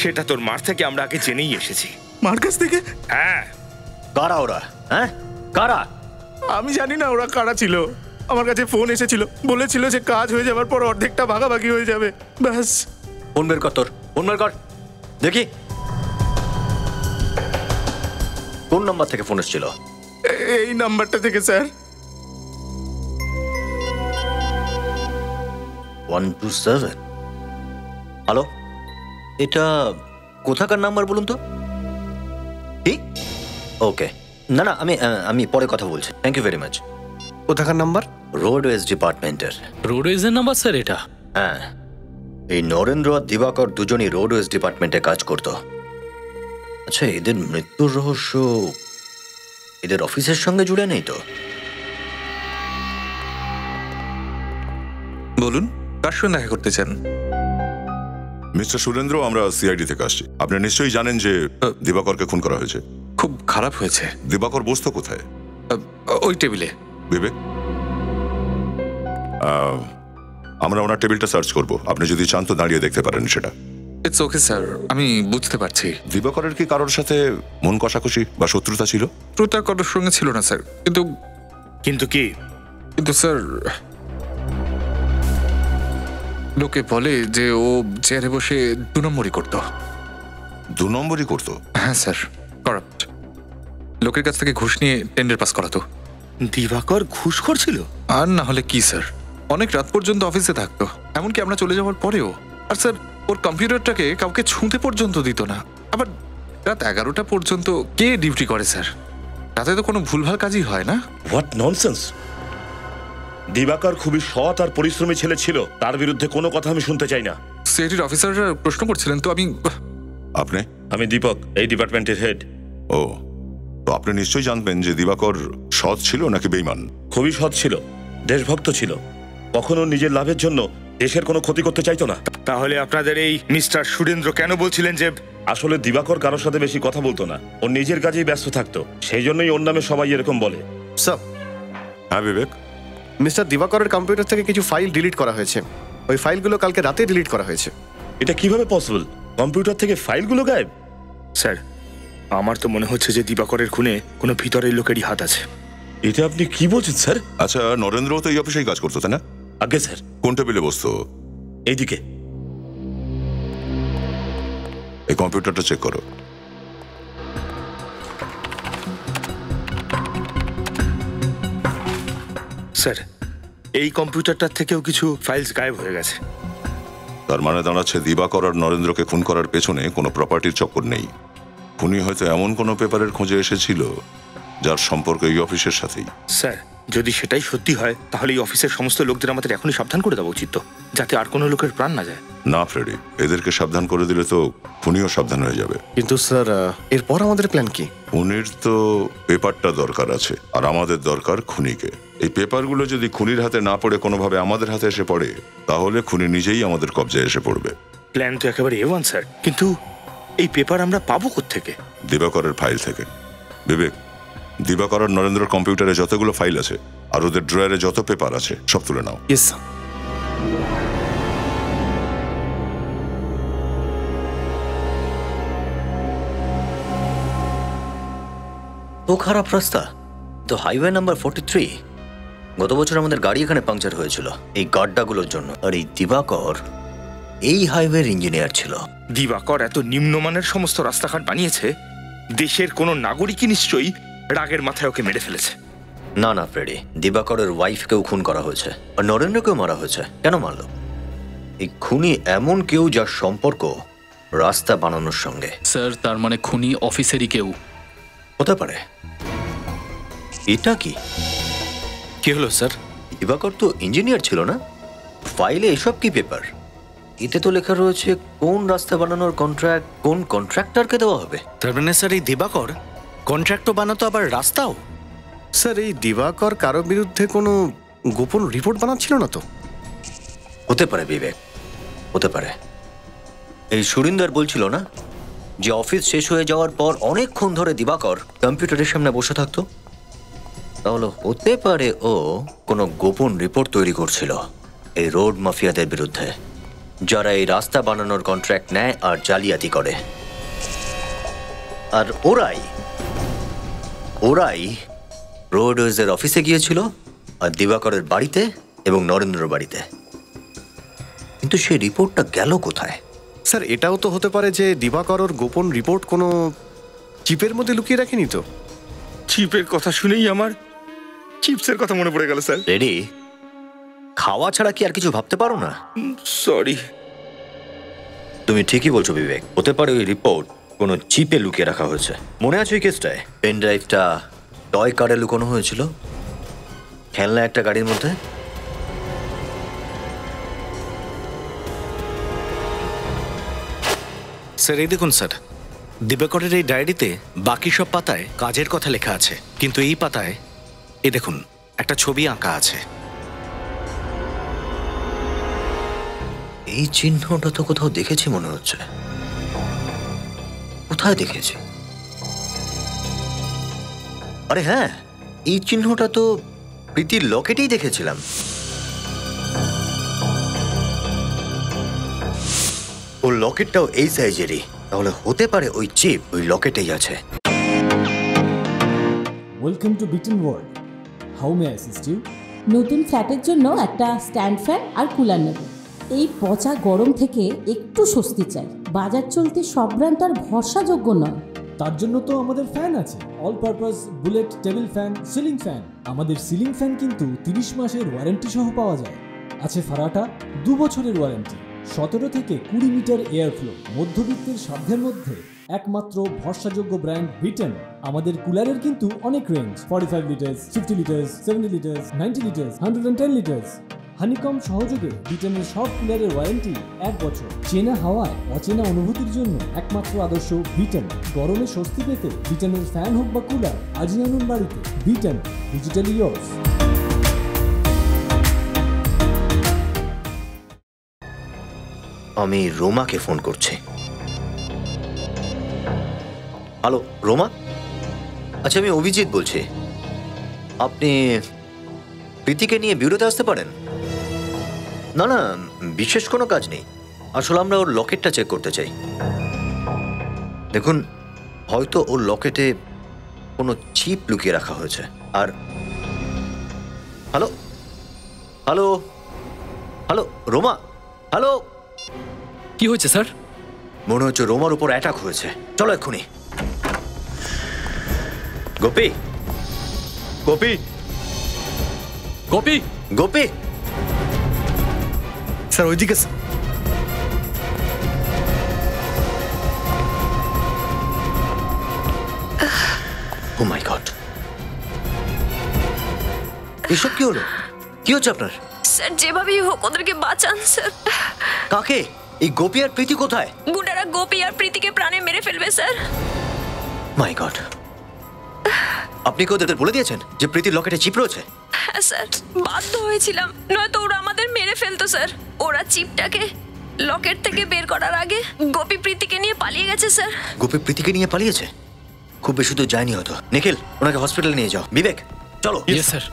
সেটা তোর মার থেকে আমরা আগে জেনেই এসেছি। মার কাছ থেকে? হ্যাঁ। কারা ওরা? হ্যাঁ, কারা? আমি জানি না ওরা কারা ছিল। আমার কাছে ফোন এসেছিল, বলেছিল যে কাজ হয়ে যাওয়ার পর অর্ধেকটা ভাগাভাগি হয়ে যাবে, ব্যাস। ফোন বের কর, তোর ফোন বের কর দেখি। কোন নাম্বার থেকে ফোন এসেছিল? এই নাম্বারটা থেকে স্যার। 127। হ্যালো, এটা কোথাকার নাম্বার বলুন তো? কি? ওকে, না না, আমি পরে কথা বলছি। Thank you very much. কোথাকার নাম্বার? রোডওয়েজ ডিপার্টমেন্টের। রোডওয়েজের নাম্বার স্যার এটা? হ্যাঁ, এই নরেন্দ্র আর দিবাকর দুজনই রোডওয়েজ ডিপার্টমেন্টে কাজ করতো। আচ্ছা, এদের মৃত্যুর রহস্য এদের অফিসের সঙ্গে জুড়ে নেই তো? বলুন, কার সঙ্গে দেখা করতে চান? মিস্টার সুরেন্দ্র, আমরা সিআইডি থেকে আসছি। আপনি নিশ্চয়ই জানেন যে দিবাকরকে খুন করা হয়েছে। খুব খারাপ হয়েছে। দিবাকর বসতো কোথায়? ওই টেবিলে। বিবেক, আমরা ওনার টেবিলটা সার্চ করব। আপনি যদি চান তো দাঁড়িয়ে দেখতে পারেন সেটা। ইটস ওকে স্যার, আমি বুঝতে পারছি। দিবাকরের কি কারোর সাথে মন কষাকষি বা শত্রুতা ছিল? শত্রুতা কারোর সঙ্গে ছিল না স্যার, কিন্তু স্যার লোকে বলে যে ও চেয়ারে বসে 2 নম্বরই করতো। 2 নম্বরই করতো? হ্যাঁ স্যার, করাপ্ট। লোকের কাছ থেকে ঘুষ নিয়ে টেন্ডার পাস করাতো। দিবাকর ঘুষখোর ছিল? আর না হলে কি স্যার, অনেক রাত পর্যন্ত অফিসে থাকতো, এমনকি আমরা চলে যাওয়ার পরেও। আর স্যার, ওর কম্পিউটারটাকে কাউকে ছুঁতে পর্যন্ত দিত না। আবার রাত 11টা পর্যন্ত কে ডিউটি করে স্যার? রাতে তো কোনো ভুলভাল কাজই হয় না। What nonsense! দিবাকর খুবই সৎ আর পরিশ্রমী ছেলে ছিল, তার বিরুদ্ধে কোনো কথা আমি শুনতে চাই না। সিআইডির অফিসাররা প্রশ্ন করছিলেন তো আমি। আপনি? আমি দীপক, এই ডিপার্টমেন্টের হেড। ও, তো আপনি নিশ্চয়ই জানবেন যে দিবাকর সৎ ছিল নাকি বেঈমান। খুবই সৎ ছিল, দেশভক্ত ছিল, কখনো নিজের লাভের জন্য দেশের কোনো ক্ষতি করতে চাইতো না। তাহলে আপনাদের এই মিস্টার সুরেন্দ্র কেন বলছিলেন যে? আসলে দিবাকর কারোর সাথে বেশি কথা বলতো না, ও নিজের কাজেই ব্যস্ত থাকতো, সেই জন্যই ওর নামে সবাই এরকম বলে। স্যার। হ্যাঁ বিবেক? মিস্টার দিবাকরের কম্পিউটার থেকে কিছু ফাইল ডিলিট করা হয়েছে। ওই ফাইলগুলো কালকে রাতে ডিলিট করা হয়েছে। এটা কিভাবে পসিবল? কম্পিউটার থেকে ফাইলগুলো গায়েব? স্যার, আমার তো মনে হচ্ছে যে দিবাকরের খুনে কোনো ভিতরের লোকেরই হাত আছে। এটা আপনি কি বলছেন স্যার? আচ্ছা, নরেন্দ্র তো এই অফিসেই কাজ করতো, তাই না? আগে স্যার। কোন টেবিলে বসতো? এইদিকে। এই কম্পিউটারটা চেক করো। স্যার, এই কম্পিউটারটার থেকেও কিছু ফাইলস গায়েব হয়ে গেছে। তার মানে দাঁড়াচ্ছে দিবাকর আর নরেন্দ্রকে খুন করার পেছনে কোনো প্রপার্টির চক্কর নেই। খুনি হয়তো এমন কোনো পেপারের খোঁজে এসেছিল যার সম্পর্ক এই অফিসের সাথেই। স্যার, যদি সেটাই সত্যি হয় তাহলে এই অফিসের সমস্ত লোকদের আমাদের এখনই সাবধান করে দেওয়া উচিত, তো যাতে আর কোনো লোকের প্রাণ না যায়। না ফ্রেডি, এদেরকে সাবধান করে দিলে তো খুনিও সাবধান হয়ে যাবে। কিন্তু স্যার, এরপর আমাদের প্ল্যান কি? খুনির তো পেপারটা দরকার আছে, আর আমাদের দরকার খুনিকে। এই পেপারগুলো যদি খুনির হাতে না পড়ে কোনোভাবে আমাদের হাতে এসে পড়ে, তাহলে খুনি নিজেই আমাদের কবজায় এসে পড়বে। প্ল্যান তো একেবারে A1 স্যার, কিন্তু এই পেপার আমরা পাবো কোত্থেকে? দিবাকরের ফাইল থেকে। বিবেক, দিবাকর আর নরেন্দ্রর কম্পিউটারে যতগুলো ফাইল আছে আর ওদের ড্রয়ারে যত পেপার আছে সব তুলে নাও। Yes sir. তো খারাপ রাস্তা তো, হাইওয়ে নাম্বার 43। গত বছর আমাদের গাড়ি এখানে পাংচার হয়েছিল এই গাড্ডাগুলোর জন্য। আর এই দিবাকর এই হাইওয়ের ইঞ্জিনিয়ার ছিল। দিবাকর এত নিম্নমানের সমস্ত রাস্তাঘাট বানিয়েছে, দেশের কোনো নাগরিকই নিশ্চয়ই রাগের মাথায় ওকে মেরে ফেলেছে। না না ফ্রেডি, দিবাকরের ওয়াইফকেও খুন করা হয়েছে আর নরেন্দ্রকেও মারা হয়েছে। কেন মারল? এই খুনি এমন কেউ যার সম্পর্ক রাস্তা বানানোর সঙ্গে। স্যার, তার মানে খুনি অফিসেরই কেউ হতে পারে। এটা কি কি হলো স্যার? দিবাকর তো ইঞ্জিনিয়ার ছিল না? ফাইলে এসব কি পেপার? এতে তো লেখা রয়েছে কোন রাস্তা বানানোর কন্ট্রাক্ট কোন কন্ট্রাক্টরকে দেওয়া হবে। তার মানে স্যার এই দিবাকর কন্ট্রাক্টও বানাতো, আবার রাস্তাও? স্যার, এই দিবাকর কারো বিরুদ্ধে কোনো গোপন রিপোর্ট বানাচ্ছিল না তো? হতে পারে বিবেক, হতে পারে। এই সুরিন্দর বলছিল না যে অফিস শেষ হয়ে যাওয়ার পর অনেকক্ষণ ধরে দিবাকর কম্পিউটারের সামনে বসে থাকতো? তাহলে হতে পারে ও কোনো গোপন রিপোর্ট তৈরি করছিল এই রোড মাফিয়াদের বিরুদ্ধে, যারা এই রাস্তা বানানোর কন্ট্রাক্ট নেয় আর জালিয়াতি করে। আর ওরাই রোডওয়েজের অফিসে গিয়েছিল আর দিবাকরের বাড়িতে এবং নরেন্দ্রর বাড়িতে। কিন্তু সেই রিপোর্টটা গেল কোথায়? স্যার, এটাও তো হতে পারে যে দিবাকর ওর গোপন রিপোর্ট কোনো চিপের মধ্যে লুকিয়ে রাখেনি তো? চিপের কথা শুনেই আমার চিপসের কথা মনে পড়ে গেল স্যার। রেডি, খাওয়া ছাড়া কি আর কিছু ভাবতে পারো না? সরি। তুমি ঠিকই বলছো বিবেক, হতে পারে ওই রিপোর্ট কোনো চিপে লুকিয়ে রাখা হয়েছে। মনে আছে ওই কেসটায় পেন ড্রাইভটা টয় কারে লুকানো হয়েছিল, খেলনা একটা গাড়ির মধ্যে? স্যার, এই দেখুন স্যার, দিবাকরের এই ডায়েরিতে বাকি সব পাতায় কাজের কথা লেখা আছে, কিন্তু এই পাতায় এই দেখুন একটা ছবি আঁকা আছে। এই চিহ্নটা তো কোথাও দেখেছি মনে হচ্ছে। কোথায় দেখেছি? আরে হ্যাঁ, এই চিহ্নটা তো প্রীতির লকেটেই দেখেছিলাম। ওর লকেটটাও এই সাইজেরই, তাহলে হতে পারে ওই চিপ ওই লকেটেই আছে। Welcome to Biten world. How may I assist you? নতুন ফ্ল্যাটের জন্য একটা স্ট্যান্ড ফ্যান আর কুলার নেব। এই পচা গরম থেকে একটু স্বস্তি চাই। বাজার চলতে সব ব্র্যান্ড আর ভরসাযোগ্য নয়। তার জন্য তো আমাদের ফ্যান আছে, all purpose bullet table fan, ceiling fan. আমাদের সিলিং ফ্যান কিন্তু 30 মাসের ওয়ারেন্টি সহ পাওয়া যায়। আছে ফারাটা 2 বছরের ওয়ারেন্টি, 17 থেকে 20 মিটার এয়ার ফ্লো, মধ্যবিত্তের সাধ্যের মধ্যে একমাত্র ভরসাযোগ্য ব্র্যান্ড বিটেন। আমাদের কুলারের কিন্তু অনেক range, 45 litres, 50 litres, 70 litres, 90 litres, 110 litres. Honeycomb সহযোগে বিটেনের সব কুলারের ওয়ারেন্টি 1 বছর। চেনা হাওয়ায় অচেনা অনুভূতির জন্য একমাত্র আদর্শ বিটেন। গরমে স্বস্তি পেতে বিটেনের ফ্যান হোক বা কুলার আজই আনুন বাড়িতে। Beaten, digitally yours. আমি রোমাকে ফোন করছি। হ্যালো রোমা, আচ্ছা আমি অভিজিৎ বলছি। আপনি প্রীতিকে নিয়ে বিউরোতে আসতে পারেন? না না, বিশেষ কোনো কাজ নেই, আসলে আমরা ওর লকেটটা চেক করতে চাই। দেখুন, হয়তো ওর লকেটে কোনো চিপ লুকিয়ে রাখা হয়েছে। আর hello hello hello Roma, hello. কি হয়েছে স্যার? মনে হচ্ছে রোমার উপর অ্যাটাক হয়েছে। চলো এক্ষুনি। গোপী, গোপী, গোপী, গোপী। স্যার ওইদিকে। ও মাই গড, এসব কি হলো? কি হচ্ছে আপনার? স্যার যেভাবেই হোক ওদেরকে বাঁচান স্যার। কাকে? এই গোপী আর প্রীতি কোথায়? গুন্ডারা গোপী আর প্রীতিকে প্রাণে মেরে ফেলবে স্যার। মাই গড, আপনি কি ওদের বলে দিয়েছেন যে প্রীতির লকেটে চিপ রয়েছে? হ্যাঁ স্যার, বাধ্য হয়েছিলাম, নয়তো ওরা আমাদের মেরে ফেলতো স্যার। ওরা চিপটাকে লকেট থেকে বের করার আগে গোপী প্রীতিকে নিয়ে পালিয়ে গেছে স্যার। গোপী প্রীতিকে নিয়ে পালিয়েছে? খুব বেশি তো যায়নি হয়তো। নিখিল, ওনাকে হসপিটালে নিয়ে যাও। বিবেক, চলো। Yes sir.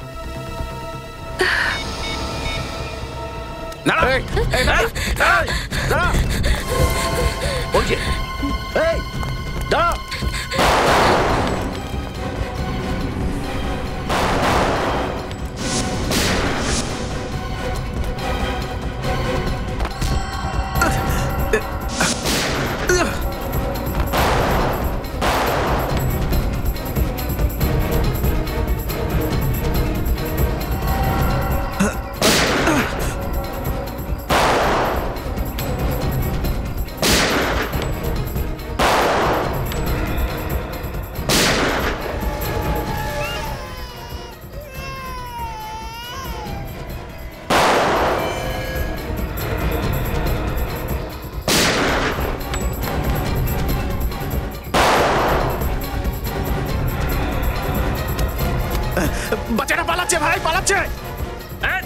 বাচ্চাটা পালাচ্ছে ভাই, পালাচ্ছে।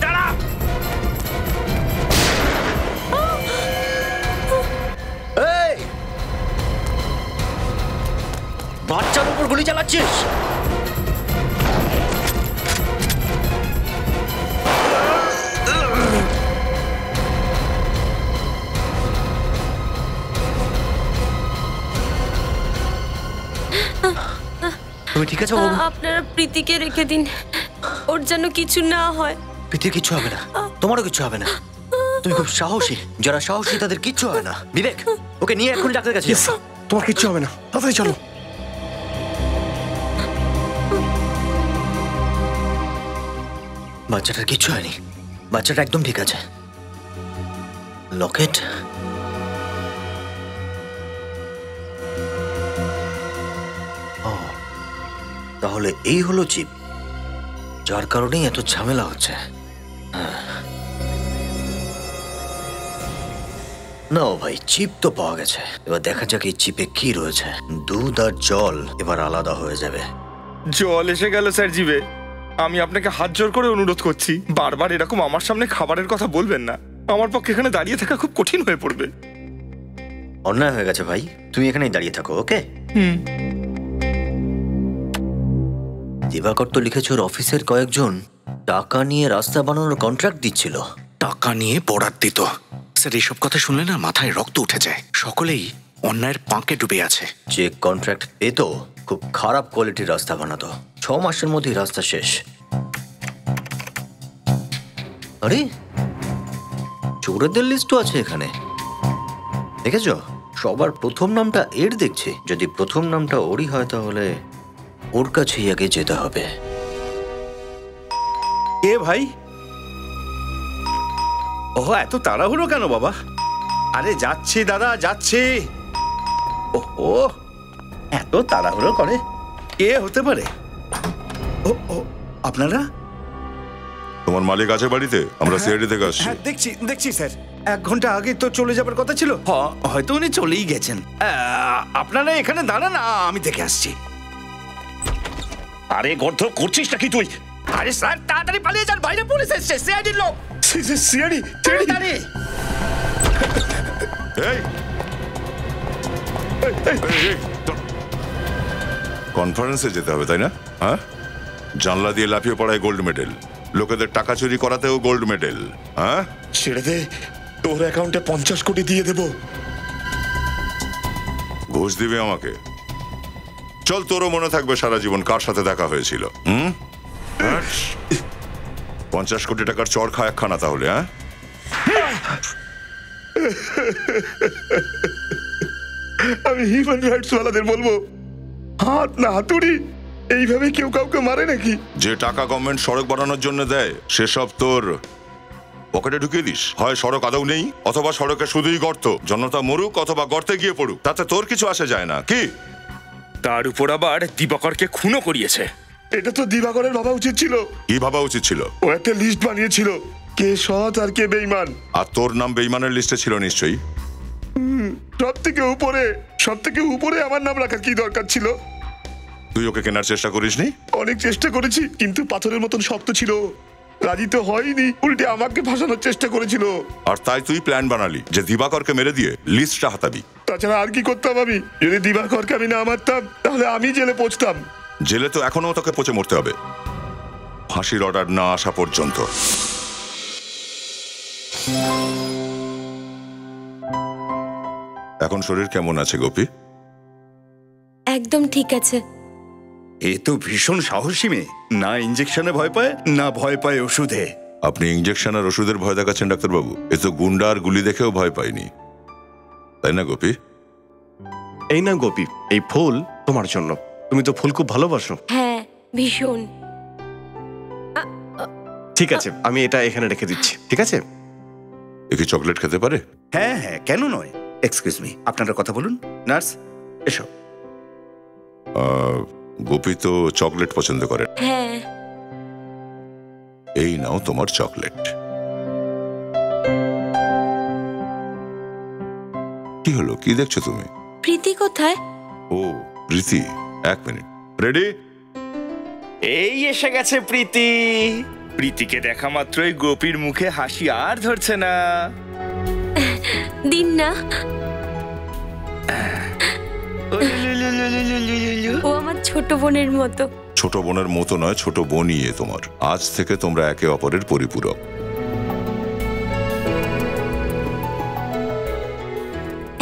দাঁড়া। বাচ্চার উপর গুলি চালাচ্ছিস? তুমি ঠিক আছে বাবু? আপনারা প্রীতিকে রেখে দিন, ওর যেন কিছু না হয়। প্রীতির কিচ্ছু হবে না, তোমারও কিচ্ছু হবে না। তুমি খুব সাহসী, যারা সাহসী তাদের কিচ্ছু হয় না। বিবেক, ওকে নিয়ে এখন ডাক্তারের কাছে যাও। তোমার কিচ্ছু হবে না, তাড়াতাড়ি চলো। বাচ্চাটার কিচ্ছু হয়নি, বাচ্চাটা একদম ঠিক আছে। লকেট? ও, তাহলে এই হলো চিপ, যার কারণেই এত ঝামেলা হচ্ছে। না ভাই, চিপ তো পাওয়া গেছে, এবার দেখা যাক এই চিপে কি রয়েছে। দুধ আর জল এবার আলাদা হয়ে যাবে। জল এসে গেল স্যার জিভে। আমি আপনাকে হাত জোর করে অনুরোধ করছি, বারবার এরকম আমার সামনে খাবারের কথা বলবেন না। আমার পক্ষে এখানে দাঁড়িয়ে থাকা খুব কঠিন হয়ে পড়বে। অন্যায় হয়ে গেছে ভাই, তুমি এখানেই দাঁড়িয়ে থাকো, ওকে? দিবাকর তো লিখেছে ওর অফিসের কয়েকজন টাকা নিয়ে রাস্তা বানানোর কন্ট্রাক্ট দিচ্ছিল। টাকা নিয়ে বরাত দিত। স্যার এইসব কথা শুনলে না মাথায় রক্ত উঠে যায়। সকলেই অন্যায়ের পাঁকে ডুবে আছে। যে কন্ট্রাক্ট পেত খুব খারাপ কোয়ালিটির রাস্তা বানাতো, 6 মাসের মধ্যেই রাস্তা শেষ। আরে চোরেদের লিস্টও আছে এখানে, দেখেছো? সবার প্রথম নামটা এর দেখছি। যদি প্রথম নামটা ওরই হয় তাহলে ওর কাছেই আগে যেতে হবে। এ ভাই, ওহ এত তাড়াহুড়ো কেন বাবা? আরে যাচ্ছি দাদা, যাচ্ছি। ওহো, এত তাড়াহুড়ো করে কে হতে পারে? ও ও, আপনারা? তোমার মালিক আছে বাড়িতে? আমরা সিআইডি থেকে আসছি। হ্যাঁ দেখছি দেখছি স্যার, 1 ঘন্টা আগে তো চলে যাবার কথা ছিল। হয়তো উনি চলেই গেছেন। আপনারা এখানে দাঁড়ান, আমি দেখে আসছি। আরে গর্ধ করছিসটা কি তুই? আরে স্যার তাড়াতাড়ি পালিয়ে যান, বাইরে পুলিশ এসেছে, সিআইডির লোক। সিআইডি? তাড়াতাড়ি। কনফারেন্সে যেতে হবে তাই না? হ্যাঁ, জানলা দিয়ে লাফিয়ে পড়ায় গোল্ড মেডেল, লোকেদের টাকা চুরি করাতেও গোল্ড মেডেল। হ্যাঁ, ছেড়ে দে, তোর অ্যাকাউন্টে 50 কোটি দিয়ে দেবো। ঘুষ দিবে আমাকে? চল, তোরও মনে থাকবে সারা জীবন কার সাথে দেখা হয়েছিল। 50 কোটি টাকার চড় খা একখানা তাহলে। হ্যাঁ, আমি হিউম্যান রাইটস ওয়ালাদের বলবো, হাত না হাতুড়ি, এইভাবে কেউ কাউকে মারে নাকি? যে টাকা গভর্নমেন্ট সড়ক বানানোর জন্য দেয় সেসব তোর পকেটে ঢুকিয়ে দিস। হয় সড়ক আদৌ নেই, অথবা সড়কে শুধুই গর্ত, জনতা মরুক অথবা গর্তে গিয়ে পড়ুক, তাতে তোর কিছু আসে যায় না। কি তার উপর আবার দিবাকরকে খুনও করিয়েছে। এটা তো দিবাকরের ভাবা উচিত ছিল। কি ভাবা উচিত ছিল? ও একটা লিস্ট বানিয়েছিল, কে সৎ আর কে বেঈমান। আর তোর নাম বেঈমানের লিস্টে ছিল নিশ্চয়ই। সব থেকে উপরে আমার নাম রাখার কি দরকার ছিল? তুই ওকে কেনার চেষ্টা করিসনি? অনেক চেষ্টা করেছি, কিন্তু পাথরের মতন শক্ত ছিল। রাজি তো হয়নি, উল্টে আমাকে ফাঁসানোর চেষ্টা করেছিল। আর তাই তুই প্ল্যান বানালি যে দিবাকরকে মেরে দিয়ে লিস্টটা হাতাবি। তাছাড়া আর কি করতাম আমি? যদি দিবাকরকে আমি না মারতাম তাহলে আমি জেলে পৌঁছতাম। জেলে তো এখনো তোকে পচে মরতে হবে, ফাঁসির অর্ডার না আসা পর্যন্ত। এখন শরীর কেমন আছে গোপী? একদম ঠিক আছে। এ তো ভীষণ সাহসী মেয়ে, না ইঞ্জেকশনে ভয় পায় না ভয় পায় ওষুধে। আপনি ইঞ্জেকশন আর ওষুধের ভয় দেখাচ্ছেন ডাক্তারবাবু? এ তো গুন্ডা আর গুলি দেখেও ভয় পায়নি, তাই না গোপী? এই না গোপী, এই ফুল তোমার জন্য। তুমি তো ফুল খুব ভালোবাসো। হ্যাঁ, ভীষণ। ঠিক আছে, আমি এটা এখানে রেখে দিচ্ছি। ঠিক আছে? এ কি চকলেট খেতে পারে? হ্যাঁ হ্যাঁ, কেন নয়। এক্সকিউজ মি, আপনারা কথা বলুন। নার্স এসো। গোপী তো চকলেট পছন্দ করে। হ্যাঁ। এই নাও তোমার চকলেট। কি হলো, কি দেখছো তুমি? প্রীতি কোথায়? ও প্রীতি, এক মিনিট। রেডি? এই এসে গেছে প্রীতি। প্রীতিকে দেখা মাত্রই গোপীর মুখে হাসি আর ধরছে না। দিন না, ও আমার ছোট বোনের মতো। ছোট বোনের মতো নয়, ছোট বোনই এ তোমার। আজ থেকে তোমরা একে অপরের পরিপূরক।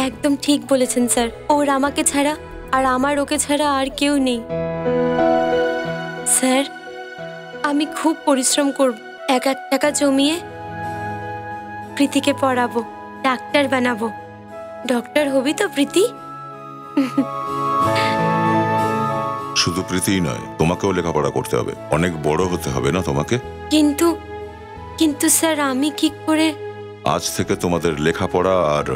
একদম ঠিক বলেছেন স্যার। ওর আমাকে ছাড়া আর আমার ওকে ছাড়া আর কেউ নেই। স্যার, আমি খুব পরিশ্রম করব, এক টাকা জমিয়ে প্রীতিকে পড়াবো, ডাক্তার বানাবো। ডক্টর হবি তো প্রীতি? শুধু প্রীতিই নয়, তোমাকেও লেখাপড়া করতে হবে, অনেক বড় হতে হবে না তোমাকে? কিন্তু স্যার, আমি কি করে? আজ থেকে তোমাদের লেখাপড়া আর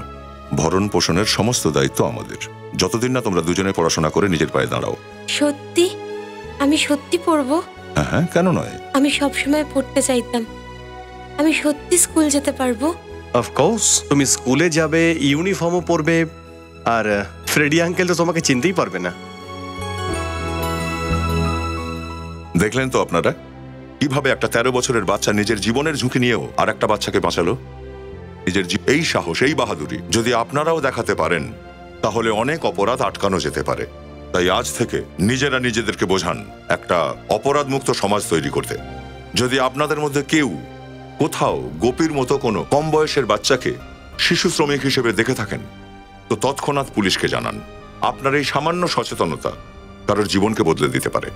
ভরণ পোষণের সমস্ত দায়িত্ব আমাদের, যতদিন না তোমরা দুজনে পড়াশোনা করে নিজের পায়ে দাঁড়াও। সত্যি? আমি সত্যি পড়বো? হ্যাঁ হ্যাঁ, কেন নয়। আমি সবসময় পড়তে চাইতাম। আমি সত্যি স্কুল যেতে পারবো? অফকোর্স, তুমি স্কুলে যাবে, ইউনিফর্মও পরবে, আর ফ্রেডি আঙ্কেল তো তোমাকে চিনতেই পারবে না। দেখলেন তো আপনারা কিভাবে একটা 13 বছরের বাচ্চা নিজের জীবনের ঝুঁকি নিয়েও আর একটা বাচ্চাকে বাঁচালো। নিজের এই সাহস, এই বাহাদুরি যদি আপনারাও দেখাতে পারেন তাহলে অনেক অপরাধ আটকানো যেতে পারে। তাই আজ থেকে নিজেরা নিজেদেরকে বোঝান একটা অপরাধমুক্ত সমাজ তৈরি করতে। যদি আপনাদের মধ্যে কেউ কোথাও গোপীর মতো কোনো কম বয়সের বাচ্চাকে শিশু শ্রমিক হিসেবে দেখে থাকেন তো তৎক্ষণাৎ পুলিশকে জানান। আপনার এই সামান্য সচেতনতা কারোর জীবনকে বদলে দিতে পারে।